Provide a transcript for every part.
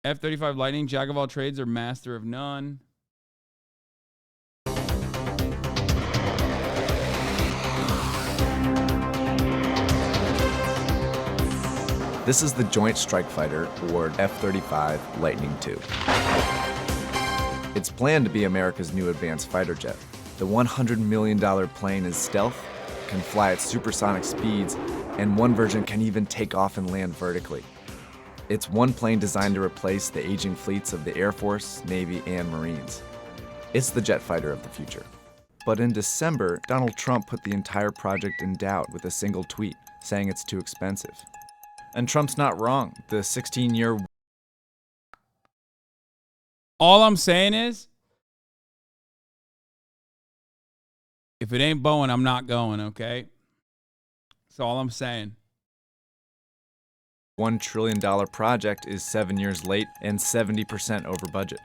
F-35 Lightning, jack of all trades or master of none? This is the Joint Strike Fighter, or F-35 Lightning II. It's planned to be America's new advanced fighter jet. The $100 million plane is stealth, can fly at supersonic speeds, and one version can even take off and land vertically. It's one plane designed to replace the aging fleets of the Air Force, Navy, and Marines. It's the jet fighter of the future. But in December, Donald Trump put the entire project in doubt with a single tweet, saying it's too expensive. And Trump's not wrong. The 16-year... All I'm saying is, if it ain't Boeing, I'm not going, okay? That's all I'm saying. $1 trillion project is 7 years late and 70% over budget.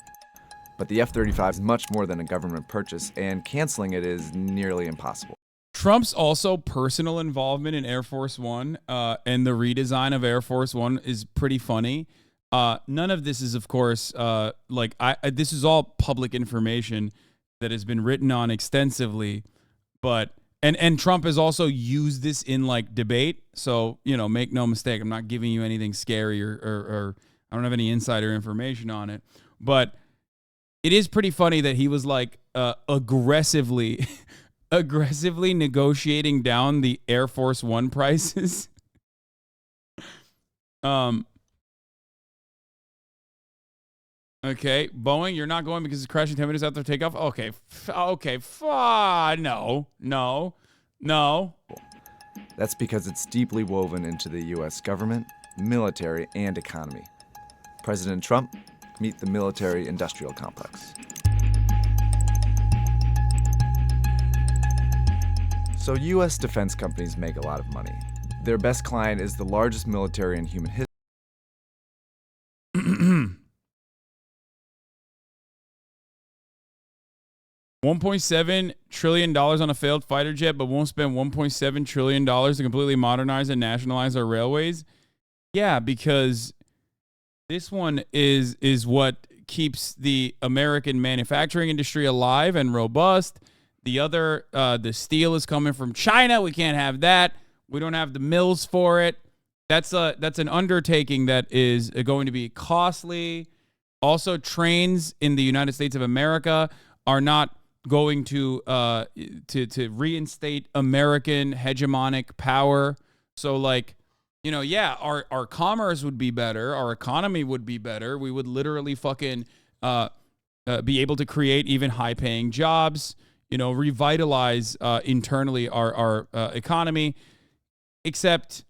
But the F-35 is much more than a government purchase, and canceling it is nearly impossible. Trump's also personal involvement in Air Force One and the redesign of Air Force One is pretty funny. None of this is, of course, this is all public information that has been written on extensively, but and Trump has also used this in like debate. So, you know, make no mistake, I'm not giving you anything scary or I don't have any insider information on it, but it is pretty funny that he was like aggressively negotiating down the Air Force One prices. Okay, Boeing, you're not going because it's crashing 10 minutes after takeoff? Okay, no. That's because it's deeply woven into the U.S. government, military, and economy. President Trump, meet the military-industrial complex. So U.S. defense companies make a lot of money. Their best client is the largest military in human history. $1.7 trillion on a failed fighter jet, but won't spend $1.7 trillion to completely modernize and nationalize our railways? Yeah, because this one is what keeps the American manufacturing industry alive and robust. The other, the steel is coming from China. We can't have that. We don't have the mills for it. That's an undertaking that is going to be costly. Also, trains in the United States of America are not going to reinstate American hegemonic power. So, like, you know, yeah, our commerce would be better. Our economy would be better. We would literally fucking be able to create even high-paying jobs, you know, revitalize internally our economy, except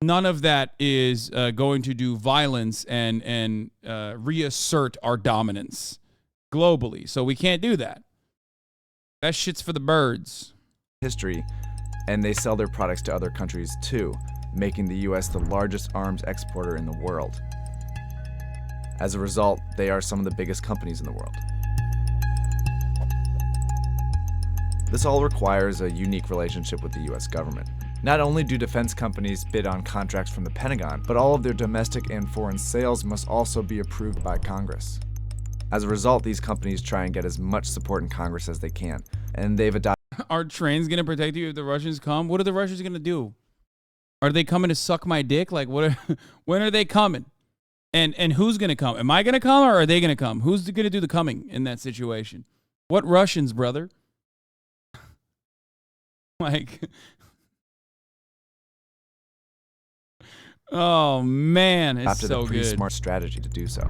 none of that is going to do violence and reassert our dominance globally. So we can't do that. That shit's for the birds. History, and they sell their products to other countries too, making the U.S. the largest arms exporter in the world. As a result, they are some of the biggest companies in the world. This all requires a unique relationship with the U.S. government. Not only do defense companies bid on contracts from the Pentagon, but all of their domestic and foreign sales must also be approved by Congress. As a result, these companies try and get as much support in Congress as they can, and they've adopted... Are trains going to protect you if the Russians come? What are the Russians going to do? Are they coming to suck my dick? Like, when are they coming? And who's going to come? Am I going to come or are they going to come? Who's going to do the coming in that situation? What Russians, brother? Like... Oh, man, it's so good. Adopted a pretty smart strategy to do so.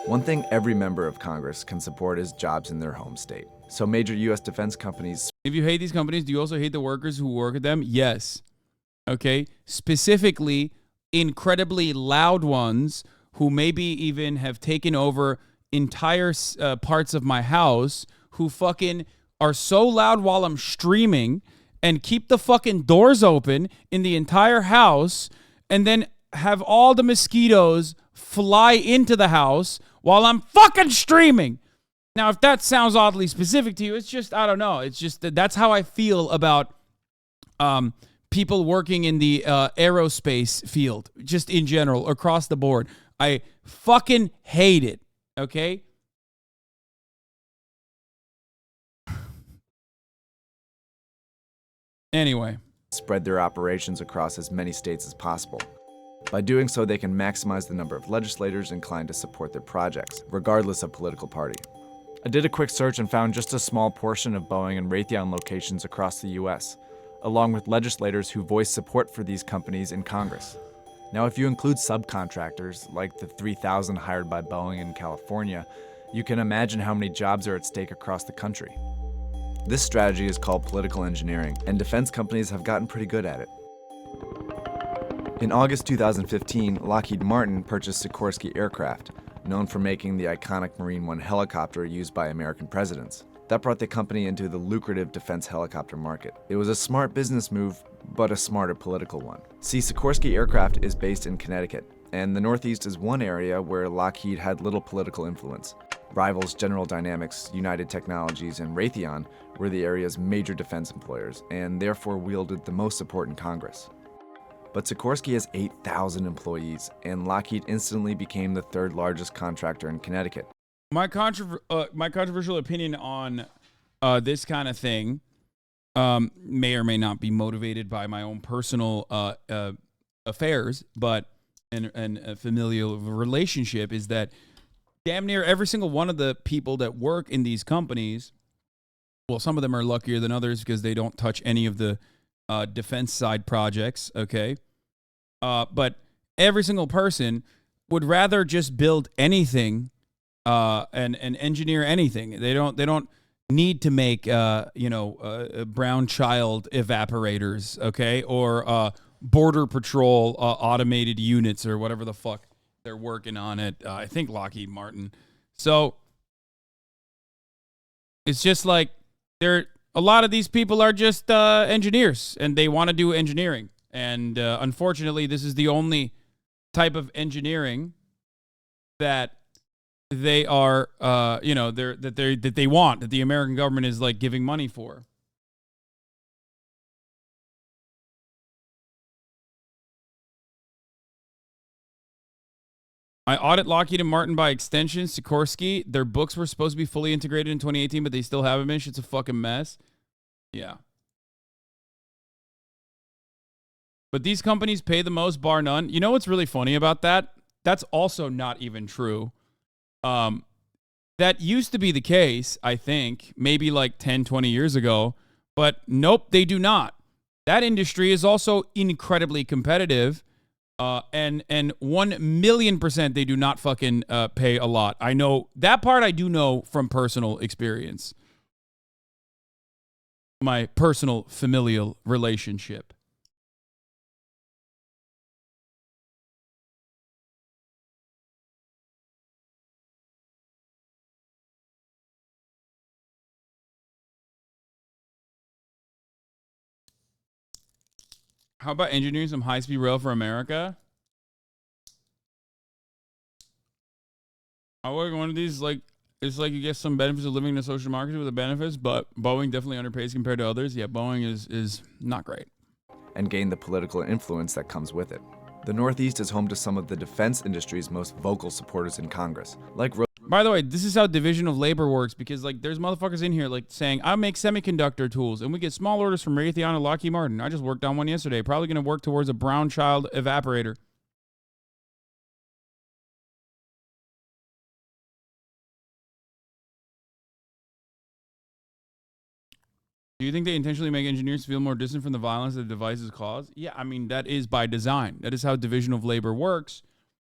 One thing every member of Congress can support is jobs in their home state. So major U.S. defense companies... If you hate these companies, do you also hate the workers who work at them? Yes. Okay? Specifically, incredibly loud ones who maybe even have taken over entire parts of my house, who fucking are so loud while I'm streaming and keep the fucking doors open in the entire house, and then have all the mosquitoes fly into the house while I'm fucking streaming. Now, if that sounds oddly specific to you, it's just, I don't know. It's just that's how I feel about people working in the aerospace field, just in general, across the board. I fucking hate it. Okay? Anyway. Spread their operations across as many states as possible. By doing so, they can maximize the number of legislators inclined to support their projects, regardless of political party. I did a quick search and found just a small portion of Boeing and Raytheon locations across the US, along with legislators who voiced support for these companies in Congress. Now, if you include subcontractors, like the 3,000 hired by Boeing in California, you can imagine how many jobs are at stake across the country. This strategy is called political engineering, and defense companies have gotten pretty good at it. In August 2015, Lockheed Martin purchased Sikorsky Aircraft, known for making the iconic Marine One helicopter used by American presidents. That brought the company into the lucrative defense helicopter market. It was a smart business move, but a smarter political one. See, Sikorsky Aircraft is based in Connecticut, and the Northeast is one area where Lockheed had little political influence. Rivals General Dynamics, United Technologies, and Raytheon were the area's major defense employers, and therefore wielded the most support in Congress. But Sikorsky has 8,000 employees, and Lockheed instantly became the third largest contractor in Connecticut. My controversial opinion on this kind of thing may or may not be motivated by my own personal affairs, but and a familial relationship is that damn near every single one of the people that work in these companies, well, some of them are luckier than others because they don't touch any of the defense side projects, okay? But every single person would rather just build anything and engineer anything. They don't need to make brown child evaporators, okay, or border patrol automated units or whatever the fuck they're working on at I think Lockheed Martin. So it's just like a lot of these people are just engineers and they want to do engineering. And unfortunately, this is the only type of engineering that they are, that they want, that the American government is like giving money for. I audit Lockheed and Martin by extension. Sikorsky, their books were supposed to be fully integrated in 2018, but they still haven't been. It's a fucking mess. Yeah. But these companies pay the most, bar none. You know what's really funny about that? That's also not even true. That used to be the case, I think, maybe like 10, 20 years ago. But nope, they do not. That industry is also incredibly competitive. And 1,000,000% they do not fucking pay a lot. I know that part. I do know from personal experience. My personal familial relationship. How about engineering some high-speed rail for America? I work one of these, like, it's like you get some benefits of living in a social market with the benefits, but Boeing definitely underpays compared to others. Yeah, Boeing is not great. And gain the political influence that comes with it. The Northeast is home to some of the defense industry's most vocal supporters in Congress, like By the way, this is how division of labor works, because like there's motherfuckers in here like saying, I make semiconductor tools and we get small orders from Raytheon and Lockheed Martin. I just worked on one yesterday. Probably going to work towards a brown child evaporator. Do you think they intentionally make engineers feel more distant from the violence that the devices cause? Yeah, I mean, that is by design. That is how division of labor works.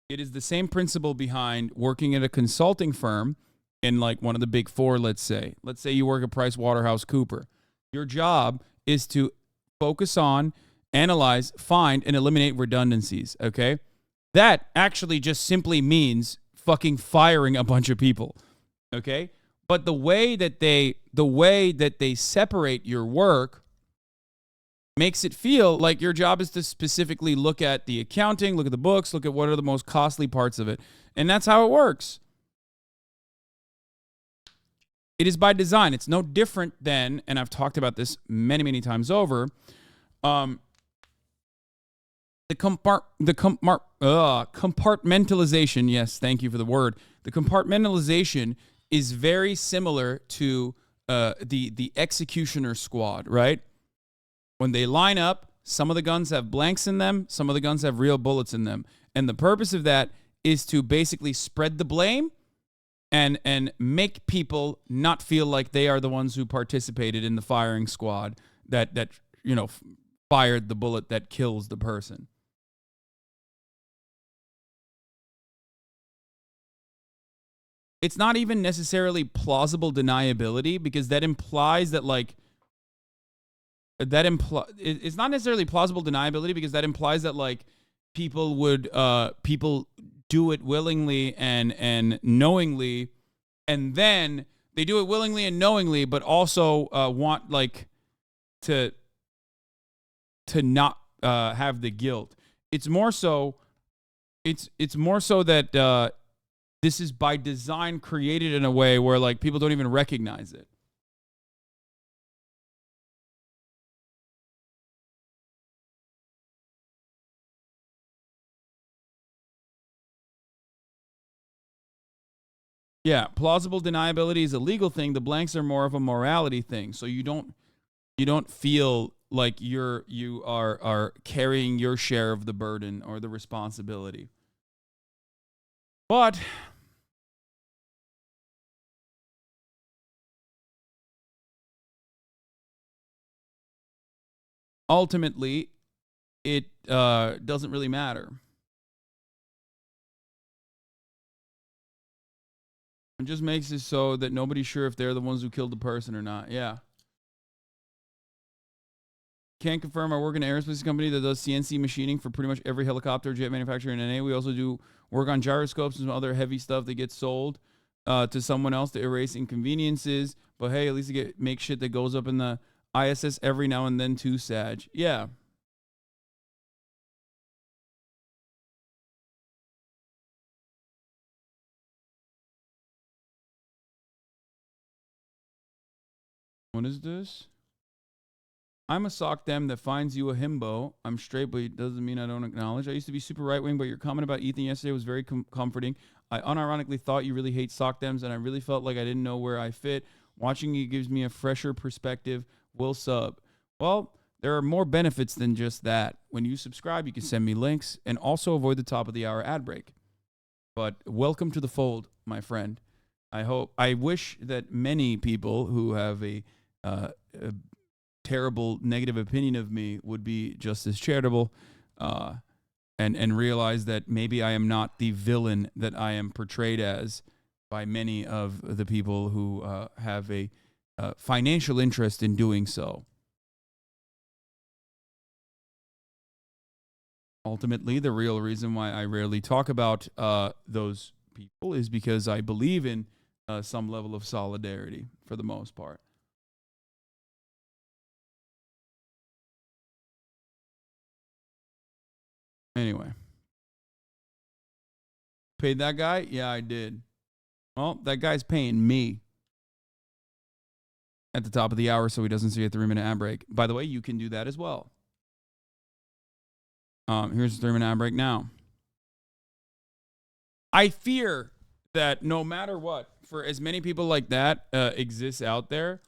It is the same principle behind working at a consulting firm in like one of the big four, let's say. Let's say you work at PricewaterhouseCoopers. Your job is to focus on, analyze, find, and eliminate redundancies, okay? That actually just simply means fucking firing a bunch of people, okay? But the way that they separate your work makes it feel like your job is to specifically look at the accounting, look at the books, look at what are the most costly parts of it. And that's how it works. It is by design. It's no different than, and I've talked about this many, many times over, compartmentalization. Yes, thank you for the word. The compartmentalization is very similar to the executioner squad, right? When they line up, some of the guns have blanks in them, some of the guns have real bullets in them. And the purpose of that is to basically spread the blame and make people not feel like they are the ones who participated in the firing squad that fired the bullet that kills the person. It's not even necessarily plausible deniability, because that implies that it's not necessarily plausible deniability because that implies that people do it willingly and knowingly, and then they do it willingly and knowingly, but also want to not have the guilt. It's more so that this is by design created in a way where people don't even recognize it. Yeah, plausible deniability is a legal thing. The blanks are more of a morality thing. So you don't feel like you are carrying your share of the burden or the responsibility. But ultimately, it doesn't really matter. It just makes it so that nobody's sure if they're the ones who killed the person or not. Yeah. Can't confirm. I work in an aerospace company that does CNC machining for pretty much every helicopter jet manufacturer in NA. We also do work on gyroscopes and some other heavy stuff that gets sold to someone else to erase inconveniences. But hey, at least you make shit that goes up in the ISS every now and then too, Sag. Yeah. What is this? I'm a sock dem that finds you a himbo. I'm straight, but it doesn't mean I don't acknowledge. I used to be super right-wing, but your comment about Ethan yesterday was very comforting. I unironically thought you really hate sock dems, and I really felt like I didn't know where I fit. Watching you gives me a fresher perspective. Will sub. Well, there are more benefits than just that. When you subscribe, you can send me links and also avoid the top of the hour ad break. But welcome to the fold, my friend. I wish that many people who have a terrible negative opinion of me would be just as charitable and realize that maybe I am not the villain that I am portrayed as by many of the people who have a financial interest in doing so. Ultimately, the real reason why I rarely talk about those people is because I believe in some level of solidarity for the most part. Anyway. Paid that guy? Yeah, I did. Well, that guy's paying me at the top of the hour so he doesn't see a 3-minute ad break. By the way, you can do that as well. Here's a 3-minute ad break now. I fear that no matter what, for as many people like that exists out there.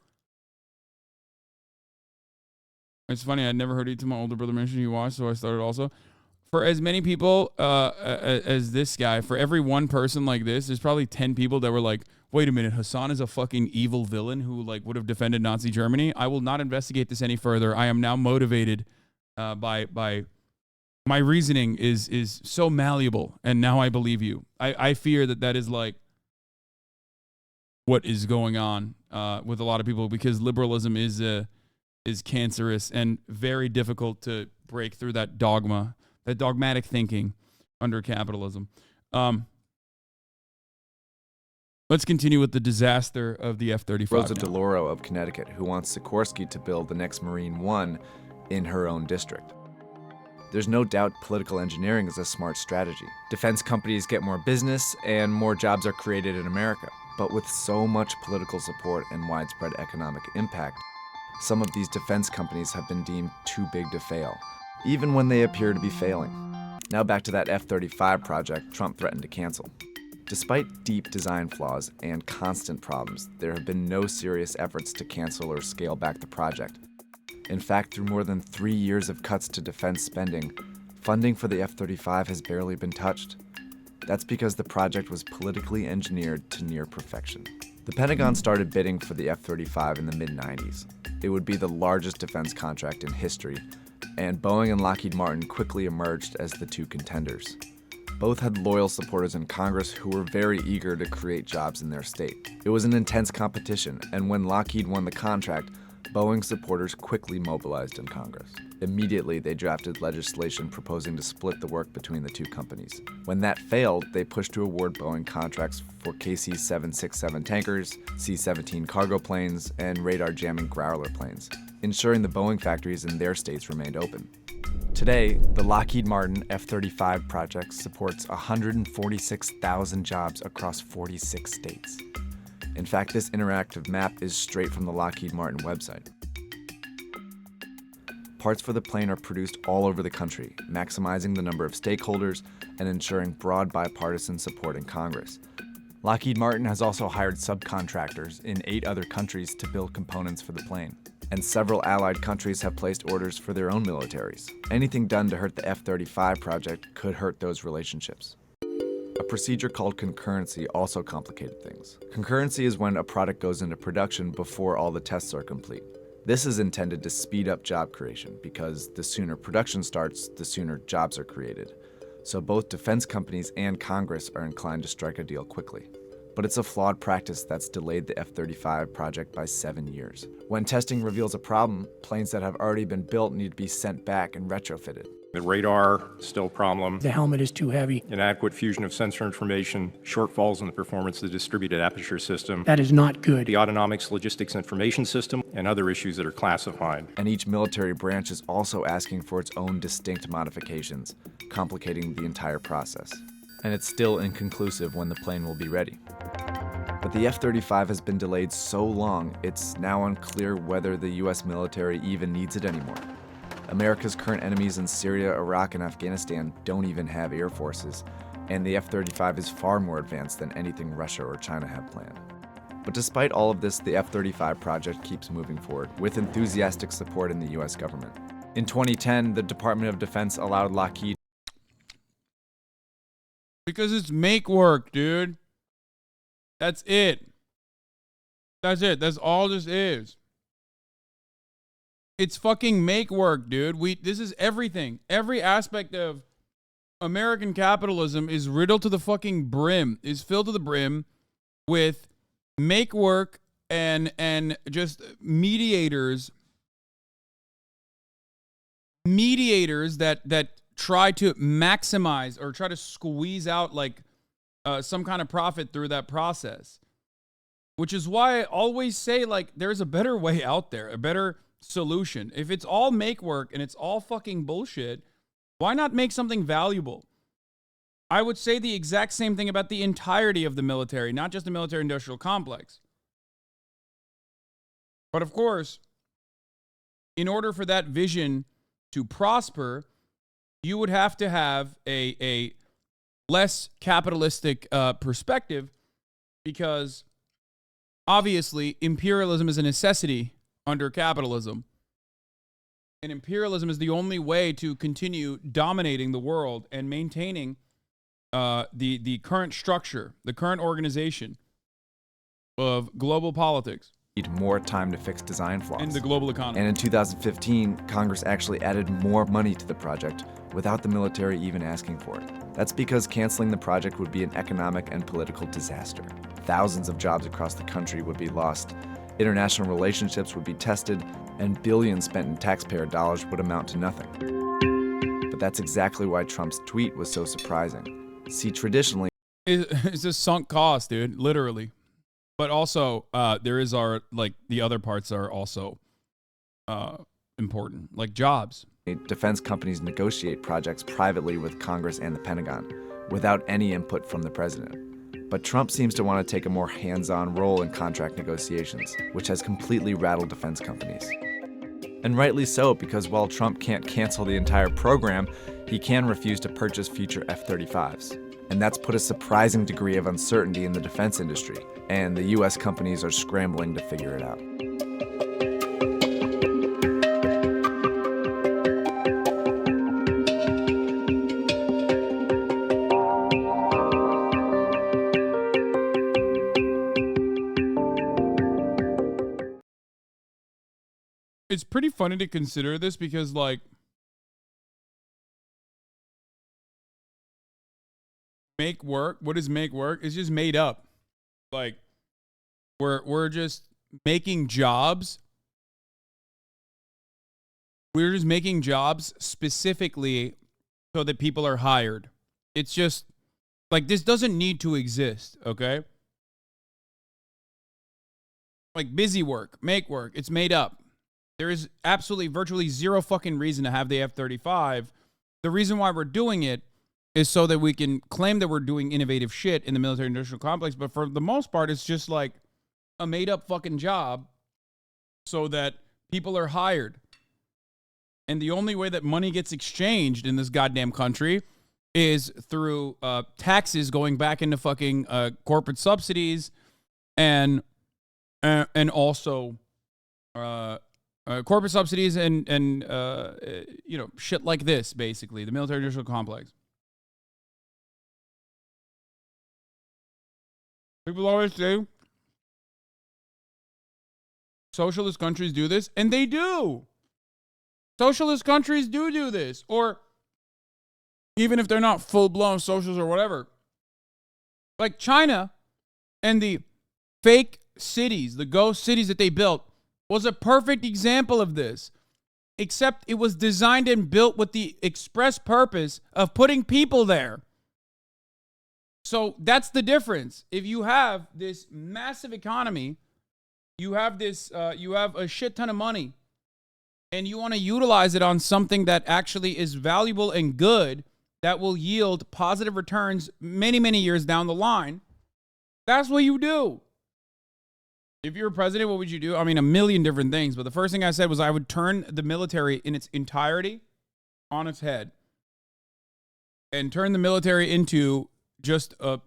It's funny, I'd never heard it to my older brother mention he watched, so I started also. For as many people as this guy, for every one person like this, there's probably 10 people that were like, wait a minute, Hasan is a fucking evil villain who would have defended Nazi Germany. I will not investigate this any further. I am now motivated by my reasoning is so malleable, and now I believe you. I fear that is what is going on with a lot of people, because liberalism is cancerous and very difficult to break through that dogma. That dogmatic thinking under capitalism. Let's continue with the disaster of the F-35. Rosa DeLauro of Connecticut, who wants Sikorsky to build the next Marine One in her own district. There's no doubt political engineering is a smart strategy. Defense companies get more business and more jobs are created in America. But with so much political support and widespread economic impact, some of these defense companies have been deemed too big to fail. even when they appear to be failing. Now back to that F-35 project Trump threatened to cancel. Despite deep design flaws and constant problems, there have been no serious efforts to cancel or scale back the project. In fact, through more than 3 years of cuts to defense spending, funding for the F-35 has barely been touched. That's because the project was politically engineered to near perfection. The Pentagon started bidding for the F-35 in the mid-90s. It would be the largest defense contract in history, and Boeing and Lockheed Martin quickly emerged as the two contenders. Both had loyal supporters in Congress who were very eager to create jobs in their state. It was an intense competition, and when Lockheed won the contract, Boeing supporters quickly mobilized in Congress. Immediately, they drafted legislation proposing to split the work between the two companies. When that failed, they pushed to award Boeing contracts for KC-767 tankers, C-17 cargo planes, and radar-jamming Growler planes, ensuring the Boeing factories in their states remained open. Today, the Lockheed Martin F-35 project supports 146,000 jobs across 46 states. In fact, this interactive map is straight from the Lockheed Martin website. Parts for the plane are produced all over the country, maximizing the number of stakeholders and ensuring broad bipartisan support in Congress. Lockheed Martin has also hired subcontractors in 8 other countries to build components for the plane. And several allied countries have placed orders for their own militaries. Anything done to hurt the F-35 project could hurt those relationships. A procedure called concurrency also complicated things. Concurrency is when a product goes into production before all the tests are complete. This is intended to speed up job creation because the sooner production starts, the sooner jobs are created. So both defense companies and Congress are inclined to strike a deal quickly. But it's a flawed practice that's delayed the F-35 project by 7 years. When testing reveals a problem, planes that have already been built need to be sent back and retrofitted. The radar, still a problem. The helmet is too heavy. Inadequate fusion of sensor information, shortfalls in the performance of the distributed aperture system. That is not good. The autonomics logistics information system, and other issues that are classified. And each military branch is also asking for its own distinct modifications, complicating the entire process. And it's still inconclusive when the plane will be ready. But the F-35 has been delayed so long, it's now unclear whether the US military even needs it anymore. America's current enemies in Syria, Iraq, and Afghanistan don't even have air forces, and the F-35 is far more advanced than anything Russia or China have planned. But despite all of this, the F-35 project keeps moving forward, with enthusiastic support in the US government. In 2010, the Department of Defense allowed Lockheed. Because it's make work, dude. That's it. That's it. That's all this is. It's fucking make work, dude. This is everything. Every aspect of American capitalism is riddled to the fucking brim, is filled to the brim with make work and just mediators that try to maximize or try to squeeze out like some kind of profit through that process. Which is why I always say, like, there's a better way out there, a better solution. If it's all make work and it's all fucking bullshit, why not make something valuable? I would say the exact same thing about the entirety of the military, not just the military-industrial complex. But of course, in order for that vision to prosper, you would have to have a less capitalistic perspective, because obviously imperialism is a necessity under capitalism. And imperialism is the only way to continue dominating the world and maintaining the current structure, the current organization of global politics. Need more time to fix design flaws. In the global economy. And in 2015, Congress actually added more money to the project without the military even asking for it. That's because canceling the project would be an economic and political disaster. Thousands of jobs across the country would be lost, international relationships would be tested, and billions spent in taxpayer dollars would amount to nothing. But that's exactly why Trump's tweet was so surprising. See, traditionally, it's a sunk cost, dude, literally. But also, there is the other parts are also important, like jobs. Defense companies negotiate projects privately with Congress and the Pentagon without any input from the president. But Trump seems to want to take a more hands-on role in contract negotiations, which has completely rattled defense companies. And rightly so, because while Trump can't cancel the entire program, he can refuse to purchase future F-35s. And that's put a surprising degree of uncertainty in the defense industry, and the US companies are scrambling to figure it out. It's pretty funny to consider this because, like, make work. What is make work? It's just made up. Like, we're just making jobs. We're just making jobs specifically so that people are hired. It's just like this doesn't need to exist. Okay. Like busy work, make work. It's made up. There is absolutely virtually zero fucking reason to have the F-35. The reason why we're doing it is so that we can claim that we're doing innovative shit in the military industrial complex. But for the most part, it's just like a made up fucking job so that people are hired. And the only way that money gets exchanged in this goddamn country is through taxes going back into fucking corporate subsidies and also corporate subsidies and you know, shit like this, basically, the military industrial complex. People always say socialist countries do this, and they do. Socialist countries do this. Or even if they're not full-blown socialists or whatever. Like China and the fake cities, the ghost cities that they built, was a perfect example of this. Except it was designed and built with the express purpose of putting people there. So that's the difference. If you have this massive economy, you have a shit ton of money, and you want to utilize it on something that actually is valuable and good, that will yield positive returns many, many years down the line, that's what you do. If you're president, what would you do? I mean, a million different things. But the first thing I said was I would turn the military in its entirety on its head and turn the military into just the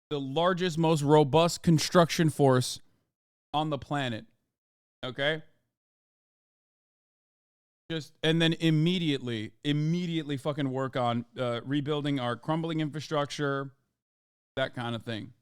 largest, most robust construction force on the planet. Okay? And then immediately fucking work on rebuilding our crumbling infrastructure, that kind of thing.